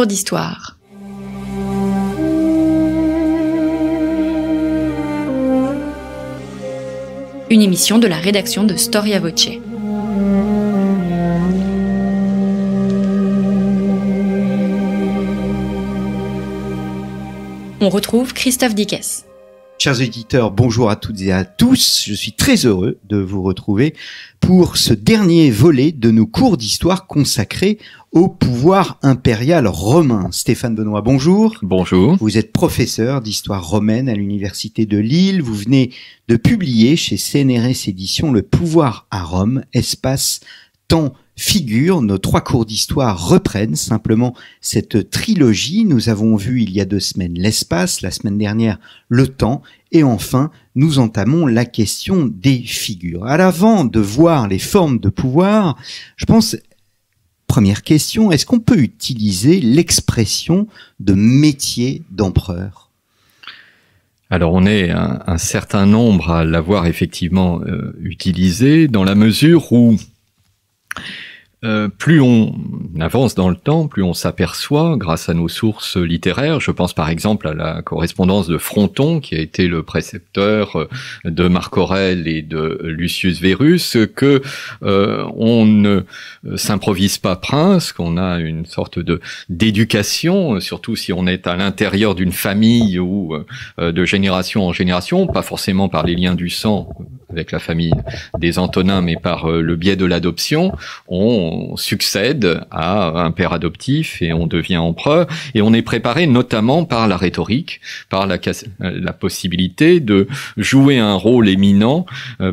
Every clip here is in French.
cours d'histoire. Une émission de la rédaction de Storia Voce. On retrouve Christophe Dickès. Chers éditeurs, bonjour à toutes et à tous. Je suis très heureux de vous retrouver pour ce dernier volet de nos cours d'histoire consacrés au pouvoir impérial romain. Stéphane Benoît, bonjour. Bonjour. Vous êtes professeur d'histoire romaine à l'université de Lille. Vous venez de publier chez CNRS Éditions Le pouvoir à Rome, espace, temps, figure. Nos 3 cours d'histoire reprennent simplement cette trilogie. Nous avons vu il y a 2 semaines l'espace, la semaine dernière le temps, et enfin nous entamons la question des figures. À l'avant de voir les formes de pouvoir, je pense, première question, est-ce qu'on peut utiliser l'expression de métier d'empereur ? Alors on est un certain nombre à l'avoir effectivement utilisé, dans la mesure où plus on avance dans le temps, plus on s'aperçoit, grâce à nos sources littéraires, je pense par exemple à la correspondance de Fronton, qui a été le précepteur de Marc Aurèle et de Lucius Verus, que on ne s'improvise pas prince, qu'on a une sorte d'éducation, surtout si on est à l'intérieur d'une famille ou de génération en génération, pas forcément par les liens du sang avec la famille des Antonins, mais par le biais de l'adoption. On succède à un père adoptif et on devient empereur, et on est préparé notamment par la rhétorique, par la possibilité de jouer un rôle éminent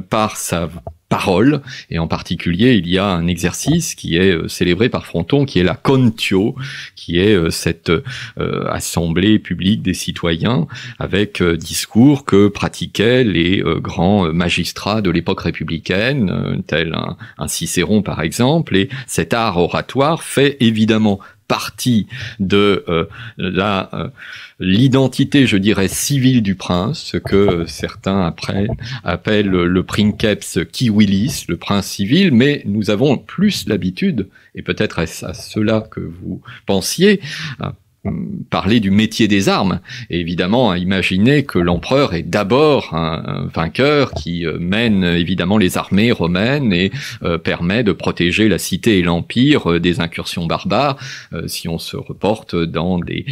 par sa parole, et en particulier il y a un exercice qui est célébré par Fronton, qui est la contio, qui est cette assemblée publique des citoyens avec discours que pratiquaient les grands magistrats de l'époque républicaine, tel un Cicéron par exemple, et cet art oratoire fait évidemment partie de l'identité, je dirais, civile du prince, ce que certains appellent le princeps civilis, le prince civil, mais nous avons plus l'habitude, et peut-être est-ce à cela que vous pensiez, parler du métier des armes, et évidemment à imaginer que l'empereur est d'abord un vainqueur qui mène évidemment les armées romaines et permet de protéger la cité et l'empire des incursions barbares, si on se reporte dans des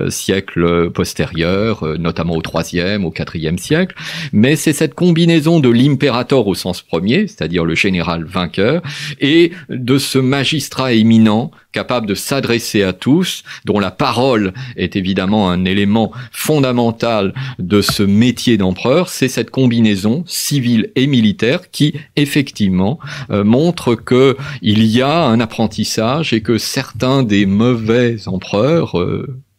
siècles postérieurs, notamment au IIIe, au IVe siècle. Mais c'est cette combinaison de l'imperator au sens premier, c'est-à-dire le général vainqueur, et de ce magistrat éminent capable de s'adresser à tous, dont la parole est évidemment un élément fondamental de ce métier d'empereur. C'est cette combinaison civile et militaire qui, effectivement, montre que il y a un apprentissage et que certains des mauvais empereurs,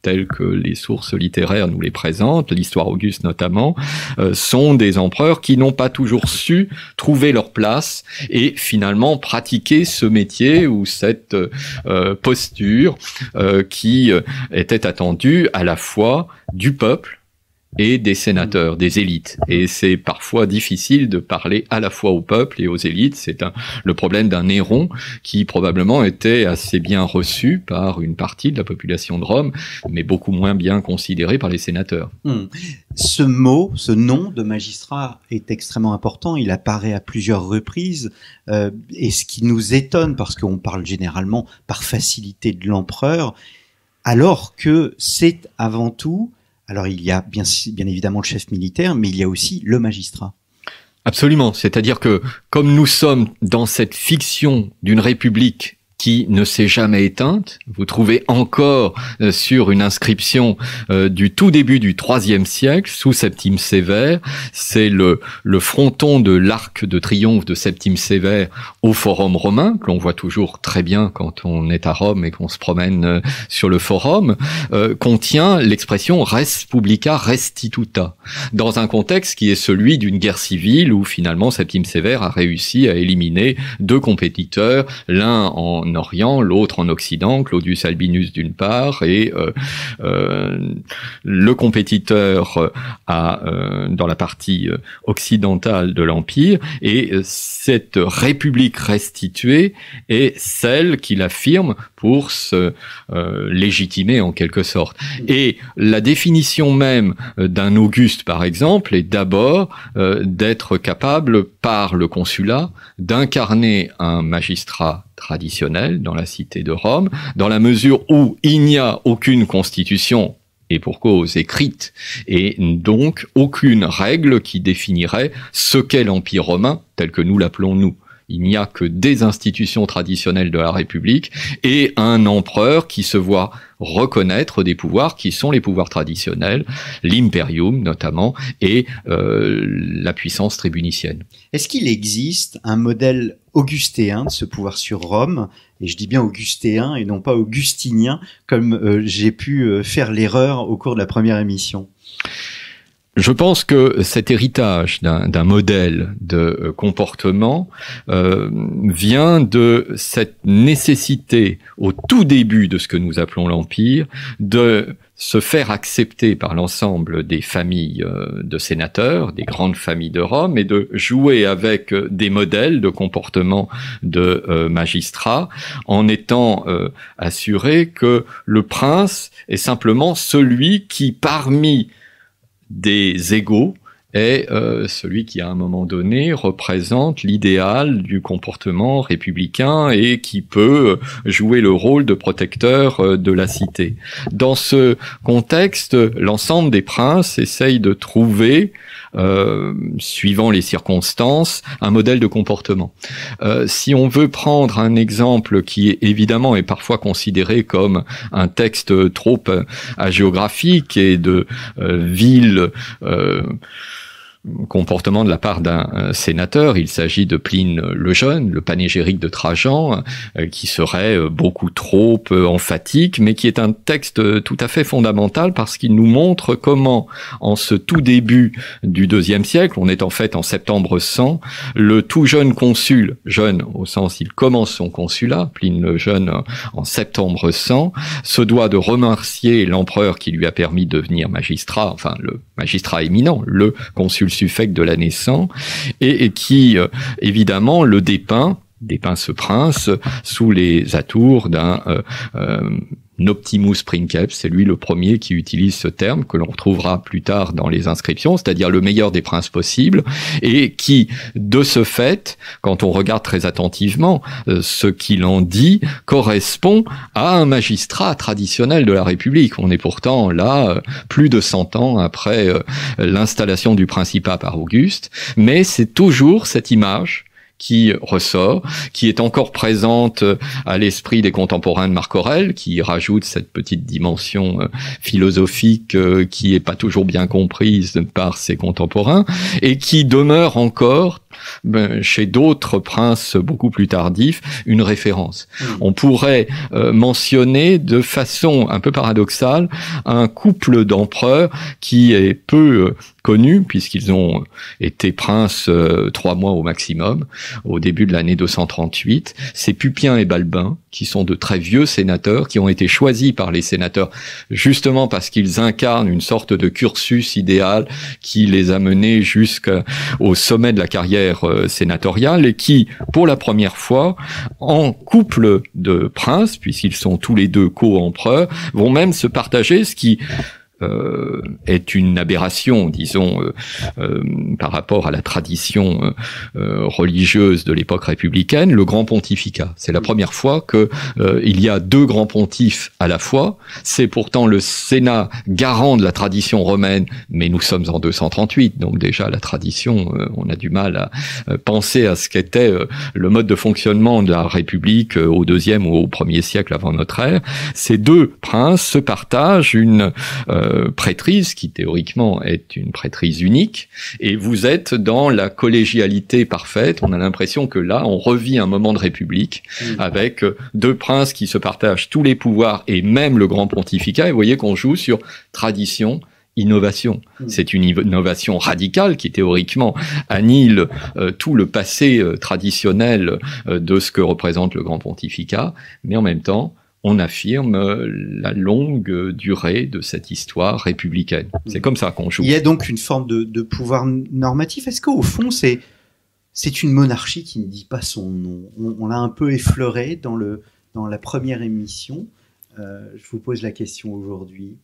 tels que les sources littéraires nous les présentent, l'histoire Auguste notamment, sont des empereurs qui n'ont pas toujours su trouver leur place et finalement pratiquer ce métier ou cette posture qui était attendue à la fois du peuple et des sénateurs, des élites. Et c'est parfois difficile de parler à la fois au peuple et aux élites. C'est le problème d'un Néron qui probablement était assez bien reçu par une partie de la population de Rome, mais beaucoup moins bien considéré par les sénateurs. Ce mot, ce nom de magistrat est extrêmement important. Il apparaît à plusieurs reprises. Et ce qui nous étonne, parce qu'on parle généralement par facilité de l'empereur, alors que c'est avant tout... Alors il y a bien évidemment le chef militaire, mais il y a aussi le magistrat. Absolument, c'est-à-dire que comme nous sommes dans cette fiction d'une république qui ne s'est jamais éteinte. Vous trouvez encore sur une inscription du tout début du IIIe siècle, sous Septime Sévère, c'est le fronton de l'arc de triomphe de Septime Sévère au Forum romain, que l'on voit toujours très bien quand on est à Rome et qu'on se promène sur le Forum, contient l'expression res publica restituta, dans un contexte qui est celui d'une guerre civile où finalement Septime Sévère a réussi à éliminer deux compétiteurs, l'un en en Orient, l'autre en Occident, Claudius Albinus d'une part, et le compétiteur dans la partie occidentale de l'Empire, et cette république restituée est celle qu'il affirme pour se légitimer en quelque sorte. Et la définition même d'un Auguste, par exemple, est d'abord d'être capable, par le consulat, d'incarner un magistrat traditionnel dans la cité de Rome, dans la mesure où il n'y a aucune constitution, et pour cause écrite, et donc aucune règle qui définirait ce qu'est l'Empire romain tel que nous l'appelons nous. Il n'y a que des institutions traditionnelles de la République et un empereur qui se voit reconnaître des pouvoirs qui sont les pouvoirs traditionnels, l'imperium notamment, et la puissance tribunicienne. Est-ce qu'il existe un modèle augustéen de ce pouvoir sur Rome, et je dis bien augustéen et non pas augustinien, comme j'ai pu faire l'erreur au cours de la première émission? Je pense que cet héritage d'un modèle de comportement vient de cette nécessité, au tout début de ce que nous appelons l'Empire, de se faire accepter par l'ensemble des familles de sénateurs, des grandes familles de Rome, et de jouer avec des modèles de comportement de magistrats, en étant assuré que le prince est simplement celui qui, parmi des égaux, est celui qui, à un moment donné, représente l'idéal du comportement républicain et qui peut jouer le rôle de protecteur de la cité. Dans ce contexte, l'ensemble des princes essayent de trouver, suivant les circonstances, un modèle de comportement. Si on veut prendre un exemple qui, évidemment, est parfois considéré comme un texte trop hagiographique et de vil comportement de la part d'un sénateur, il s'agit de Pline le Jeune, le panégyrique de Trajan, qui serait beaucoup trop emphatique, mais qui est un texte tout à fait fondamental parce qu'il nous montre comment, en ce tout début du IIe siècle, on est en fait en septembre 100, le tout jeune consul, jeune au sens il commence son consulat, Pline le Jeune en septembre 100, se doit de remercier l'empereur qui lui a permis de devenir magistrat, enfin le magistrat éminent, le consul suffect de l'année 100, et qui, évidemment, le dépeint ce prince sous les atours d'un Optimus princeps, c'est lui le premier qui utilise ce terme que l'on retrouvera plus tard dans les inscriptions, c'est-à-dire le meilleur des princes possibles, et qui, de ce fait, quand on regarde très attentivement ce qu'il en dit, correspond à un magistrat traditionnel de la République. On est pourtant là, plus de 100 ans après l'installation du principat par Auguste, mais c'est toujours cette image qui ressort, qui est encore présente à l'esprit des contemporains de Marc Aurèle, qui rajoute cette petite dimension philosophique qui est pas toujours bien comprise par ses contemporains, et qui demeure encore chez d'autres princes beaucoup plus tardifs, une référence. On pourrait mentionner de façon un peu paradoxale un couple d'empereurs qui est peu connu, puisqu'ils ont été princes 3 mois au maximum, au début de l'année 238. C'est Pupien et Balbin, qui sont de très vieux sénateurs, qui ont été choisis par les sénateurs justement parce qu'ils incarnent une sorte de cursus idéal qui les a menés jusqu'au sommet de la carrière sénatoriale, et qui, pour la première fois, en couple de princes, puisqu'ils sont tous les deux co-empereurs, vont même se partager ce qui est une aberration, disons, par rapport à la tradition religieuse de l'époque républicaine, le grand pontificat. C'est la première fois que il y a 2 grands pontifes à la fois. C'est pourtant le Sénat garant de la tradition romaine, mais nous sommes en 238, donc déjà la tradition, on a du mal à penser à ce qu'était le mode de fonctionnement de la République au 2e ou au 1er siècle avant notre ère. Ces 2 princes se partagent une prêtrise qui théoriquement est une prêtrise unique, et vous êtes dans la collégialité parfaite. On a l'impression que là on revit un moment de république avec 2 princes qui se partagent tous les pouvoirs et même le grand pontificat, et vous voyez qu'on joue sur tradition, innovation. C'est une innovation radicale qui théoriquement annihile tout le passé traditionnel de ce que représente le grand pontificat, mais en même temps, on affirme la longue durée de cette histoire républicaine. C'est comme ça qu'on joue. Il y a donc une forme de pouvoir normatif. Est-ce qu'au fond, c'est une monarchie qui ne dit pas son nom? On l'a un peu effleuré dans la première émission. Je vous pose la question aujourd'hui.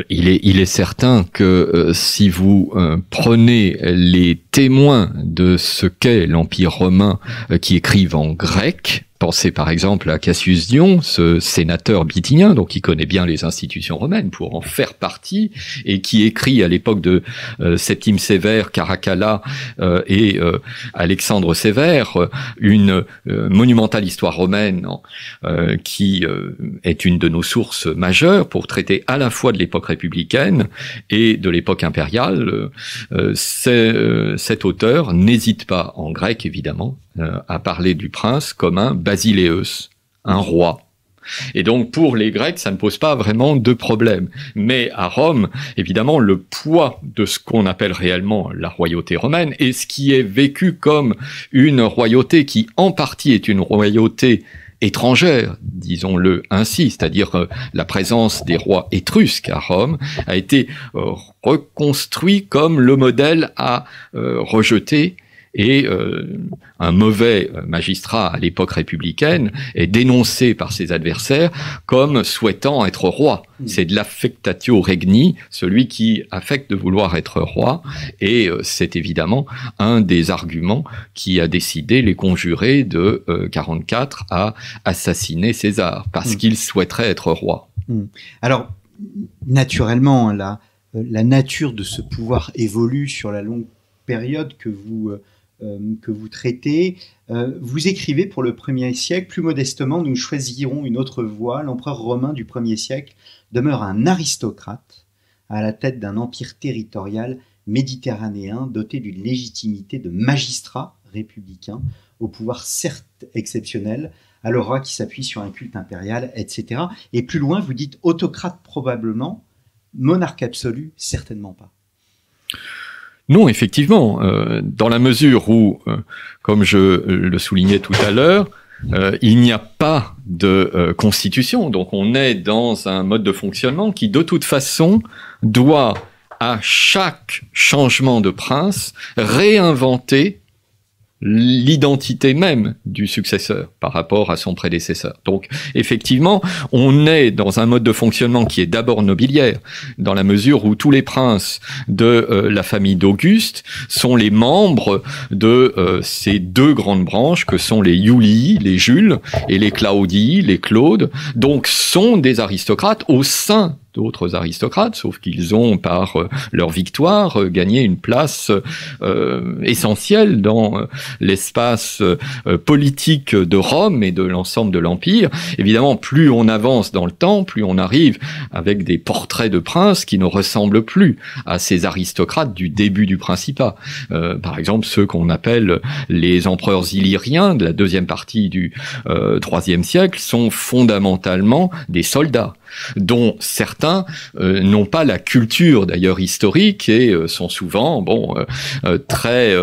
Il est certain que si vous prenez les témoins de ce qu'est l'Empire romain qui écrivent en grec, pensez par exemple à Cassius Dion, ce sénateur bithynien, donc qui connaît bien les institutions romaines pour en faire partie, et qui écrit à l'époque de Septime Sévère, Caracalla et Alexandre Sévère, une monumentale histoire romaine qui est une de nos sources majeures pour traiter à la fois de l'époque républicaine et de l'époque impériale. Cet auteur n'hésite pas, en grec évidemment, à parler du prince comme un basileus, un roi. Et donc pour les Grecs, ça ne pose pas vraiment de problème. Mais à Rome, évidemment, le poids de ce qu'on appelle réellement la royauté romaine, et ce qui est vécu comme une royauté qui en partie est une royauté étrangère, disons-le ainsi, c'est-à-dire la présence des rois étrusques à Rome, a été reconstruit comme le modèle à rejeter. Et un mauvais magistrat à l'époque républicaine est dénoncé par ses adversaires comme souhaitant être roi. C'est de l'affectatio regni, celui qui affecte de vouloir être roi, et c'est évidemment un des arguments qui a décidé les conjurés de 44 à assassiner César, parce qu'il souhaiterait être roi. Alors, naturellement, la nature de ce pouvoir évolue sur la longue période que vous traitez. Vous écrivez pour le 1er siècle, plus modestement, nous choisirons une autre voie. L'empereur romain du 1er siècle demeure un aristocrate à la tête d'un empire territorial méditerranéen doté d'une légitimité de magistrat républicain, au pouvoir certes exceptionnel, à le roi qui s'appuie sur un culte impérial, etc. Et plus loin, vous dites autocrate probablement, monarque absolu, certainement pas. Non, effectivement, dans la mesure où, comme je le soulignais tout à l'heure, il n'y a pas de constitution, donc on est dans un mode de fonctionnement qui, de toute façon, doit, à chaque changement de prince, réinventer l'identité même du successeur par rapport à son prédécesseur. Donc, effectivement, on est dans un mode de fonctionnement qui est d'abord nobiliaire, dans la mesure où tous les princes de la famille d'Auguste sont les membres de ces deux grandes branches que sont les Iulii, les Jules, et les Claudii, les Claudes, donc sont des aristocrates au sein d'autres aristocrates, sauf qu'ils ont, par leur victoire, gagné une place essentielle dans l'espace politique de Rome et de l'ensemble de l'Empire. Évidemment, plus on avance dans le temps, plus on arrive avec des portraits de princes qui ne ressemblent plus à ces aristocrates du début du Principat. Par exemple, ceux qu'on appelle les empereurs illyriens de la deuxième partie du IIIe siècle sont fondamentalement des soldats, dont certains n'ont pas la culture d'ailleurs historique et sont souvent très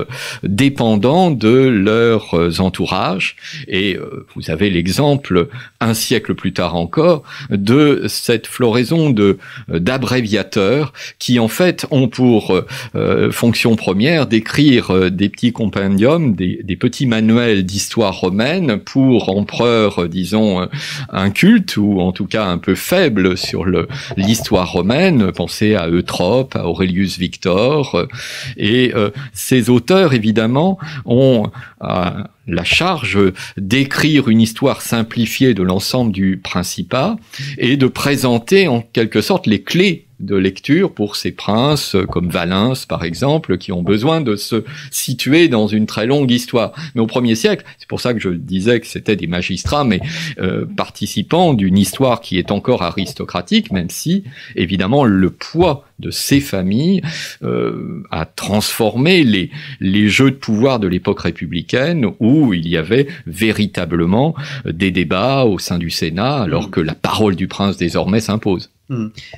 dépendants de leurs entourages. Et vous avez l'exemple, un siècle plus tard encore, de cette floraison d'abréviateurs qui en fait ont pour fonction première d'écrire des petits compendiums, des petits manuels d'histoire romaine pour empereurs, disons, incultes ou en tout cas un peu faibles sur l'histoire romaine. Pensez à Eutrope, à Aurelius Victor, et ces auteurs évidemment ont la charge d'écrire une histoire simplifiée de l'ensemble du Principat et de présenter en quelque sorte les clés de lecture pour ces princes comme Valens par exemple, qui ont besoin de se situer dans une très longue histoire. Mais au 1er siècle, c'est pour ça que je disais que c'était des magistrats, mais participant d'une histoire qui est encore aristocratique, même si évidemment le poids de ces familles a transformé les jeux de pouvoir de l'époque républicaine, où il y avait véritablement des débats au sein du Sénat, alors que la parole du prince désormais s'impose.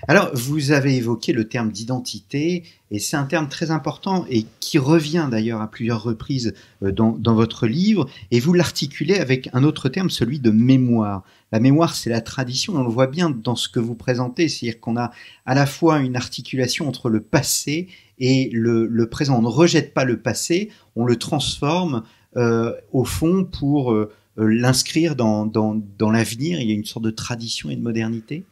Alors, vous avez évoqué le terme d'identité, et c'est un terme très important et qui revient d'ailleurs à plusieurs reprises dans votre livre, et vous l'articulez avec un autre terme, celui de mémoire. La mémoire, c'est la tradition, on le voit bien dans ce que vous présentez, c'est-à-dire qu'on a à la fois une articulation entre le passé et le présent. On ne rejette pas le passé, on le transforme au fond pour l'inscrire dans l'avenir. Il y a une sorte de tradition et de modernité.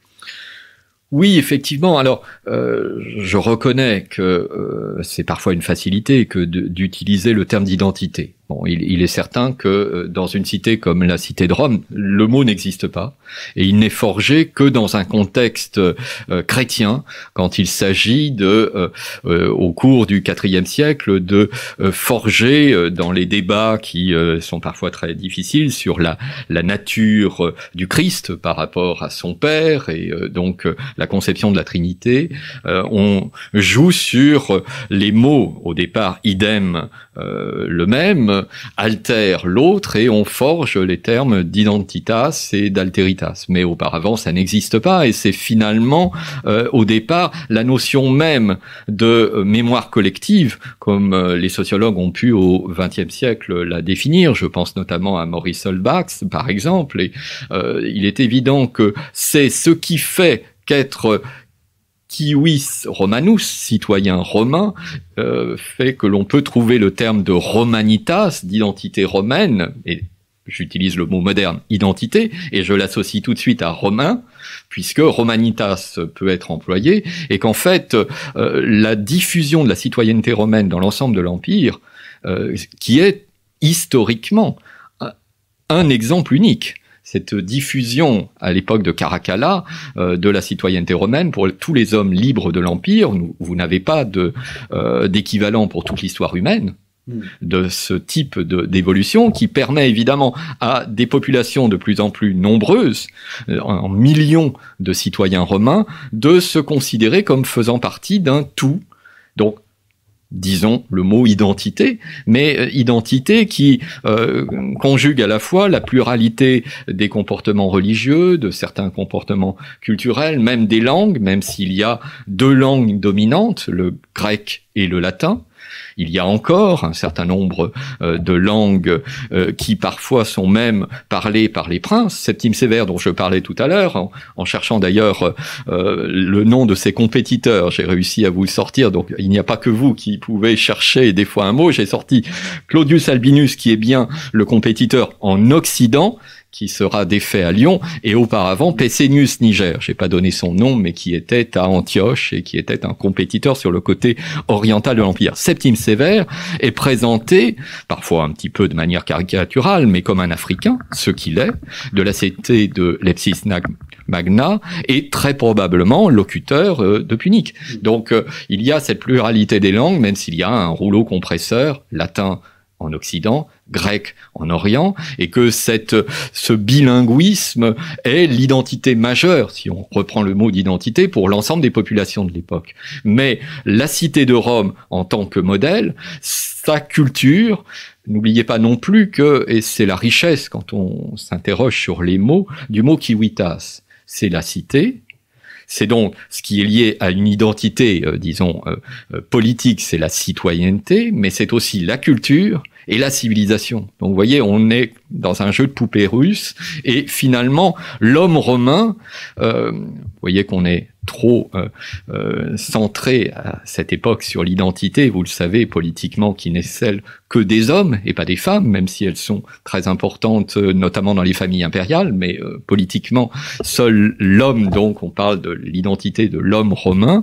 Oui, effectivement. Alors, je reconnais que c'est parfois une facilité que d'utiliser le terme d'identité. Bon, il est certain que dans une cité comme la cité de Rome, le mot n'existe pas, et il n'est forgé que dans un contexte chrétien, quand il s'agit au cours du IVe siècle, de forger dans les débats qui sont parfois très difficiles sur la nature du Christ par rapport à son Père, et donc la conception de la Trinité. On joue sur les mots, au départ idem, le même, altère l'autre, et on forge les termes d'identitas et d'alteritas. Mais auparavant, ça n'existe pas, et c'est finalement, au départ, la notion même de mémoire collective, comme les sociologues ont pu au XXe siècle la définir. Je pense notamment à Maurice Holbach, par exemple, et il est évident que c'est ce qui fait qu'être civis romanus, citoyen romain, fait que l'on peut trouver le terme de romanitas, d'identité romaine, et j'utilise le mot moderne, identité, et je l'associe tout de suite à romain, puisque romanitas peut être employé, et qu'en fait, la diffusion de la citoyenneté romaine dans l'ensemble de l'Empire, qui est historiquement un exemple unique, cette diffusion à l'époque de Caracalla de la citoyenneté romaine pour tous les hommes libres de l'Empire. Vous n'avez pas d'équivalent pour toute l'histoire humaine de ce type d'évolution, qui permet évidemment à des populations de plus en plus nombreuses, en millions de citoyens romains, de se considérer comme faisant partie d'un tout. Donc, disons le mot identité, mais identité qui conjugue à la fois la pluralité des comportements religieux, de certains comportements culturels, même des langues, même s'il y a deux langues dominantes, le grec et le latin. Il y a encore un certain nombre de langues qui parfois sont même parlées par les princes. Septime Sévère, dont je parlais tout à l'heure, en cherchant d'ailleurs le nom de ses compétiteurs, j'ai réussi à vous le sortir, donc il n'y a pas que vous qui pouvez chercher des fois un mot. J'ai sorti Claudius Albinus, qui est bien le compétiteur en Occident, qui sera défait à Lyon, et auparavant Pescennius Niger, j'ai pas donné son nom, mais qui était à Antioche et qui était un compétiteur sur le côté oriental de l'Empire. Septime Sévère est présenté, parfois un petit peu de manière caricaturale, mais comme un Africain, ce qu'il est, de la cité de Lepsis Magna, et très probablement locuteur de punique. Donc il y a cette pluralité des langues, même s'il y a un rouleau compresseur, latin en Occident, grec en Orient, et que ce bilinguisme est l'identité majeure, si on reprend le mot d'identité, pour l'ensemble des populations de l'époque. Mais la cité de Rome, en tant que modèle, sa culture, n'oubliez pas non plus que, et c'est la richesse quand on s'interroge sur les mots, du mot civitas, c'est la cité. C'est donc ce qui est lié à une identité, politique, c'est la citoyenneté, mais c'est aussi la culture et la civilisation. Donc vous voyez, on est dans un jeu de poupées russes, et finalement, l'homme romain, vous voyez qu'on est trop centré à cette époque sur l'identité, vous le savez, politiquement, qui n'est celle que des hommes et pas des femmes, même si elles sont très importantes, notamment dans les familles impériales, mais politiquement, seul l'homme, donc on parle de l'identité de l'homme romain,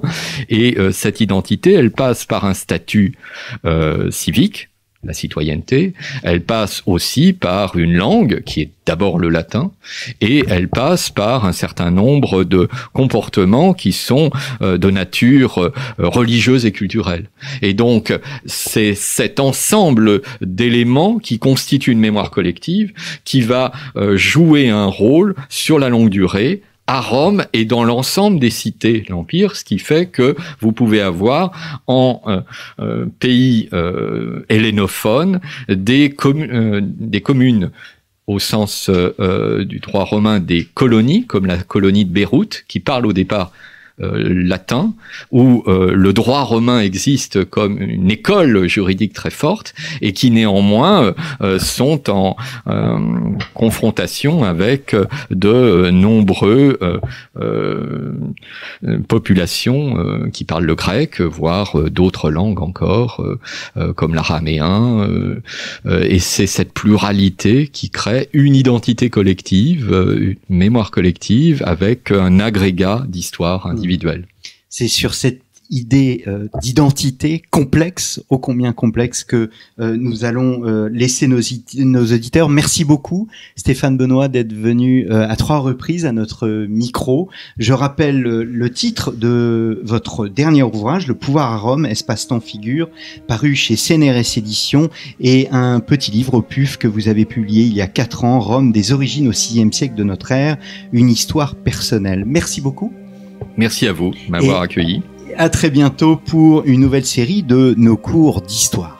et cette identité, elle passe par un statut civique, la citoyenneté, elle passe aussi par une langue qui est d'abord le latin, et elle passe par un certain nombre de comportements qui sont de nature religieuse et culturelle. Et donc, c'est cet ensemble d'éléments qui constitue une mémoire collective qui va jouer un rôle sur la longue durée, à Rome et dans l'ensemble des cités de l'Empire, ce qui fait que vous pouvez avoir en pays hellénophone des communes au sens du droit romain des colonies, comme la colonie de Beyrouth, qui parle au départ latin, où le droit romain existe comme une école juridique très forte et qui néanmoins sont en confrontation avec de nombreux populations qui parlent le grec, voire d'autres langues encore, comme l'araméen. Et c'est cette pluralité qui crée une identité collective, une mémoire collective avec un agrégat d'histoire individuelle. C'est sur cette idée d'identité complexe, ô combien complexe, que nous allons laisser nos auditeurs. Merci beaucoup, Stéphane Benoît, d'être venu à 3 reprises à notre micro. Je rappelle le titre de votre dernier ouvrage, Le pouvoir à Rome, espace-temps figure, paru chez CNRS Éditions, et un petit livre au PUF que vous avez publié il y a 4 ans, Rome des origines au VIe siècle de notre ère, une histoire personnelle. Merci beaucoup. Merci à vous de m'avoir accueilli. À très bientôt pour une nouvelle série de nos cours d'histoire.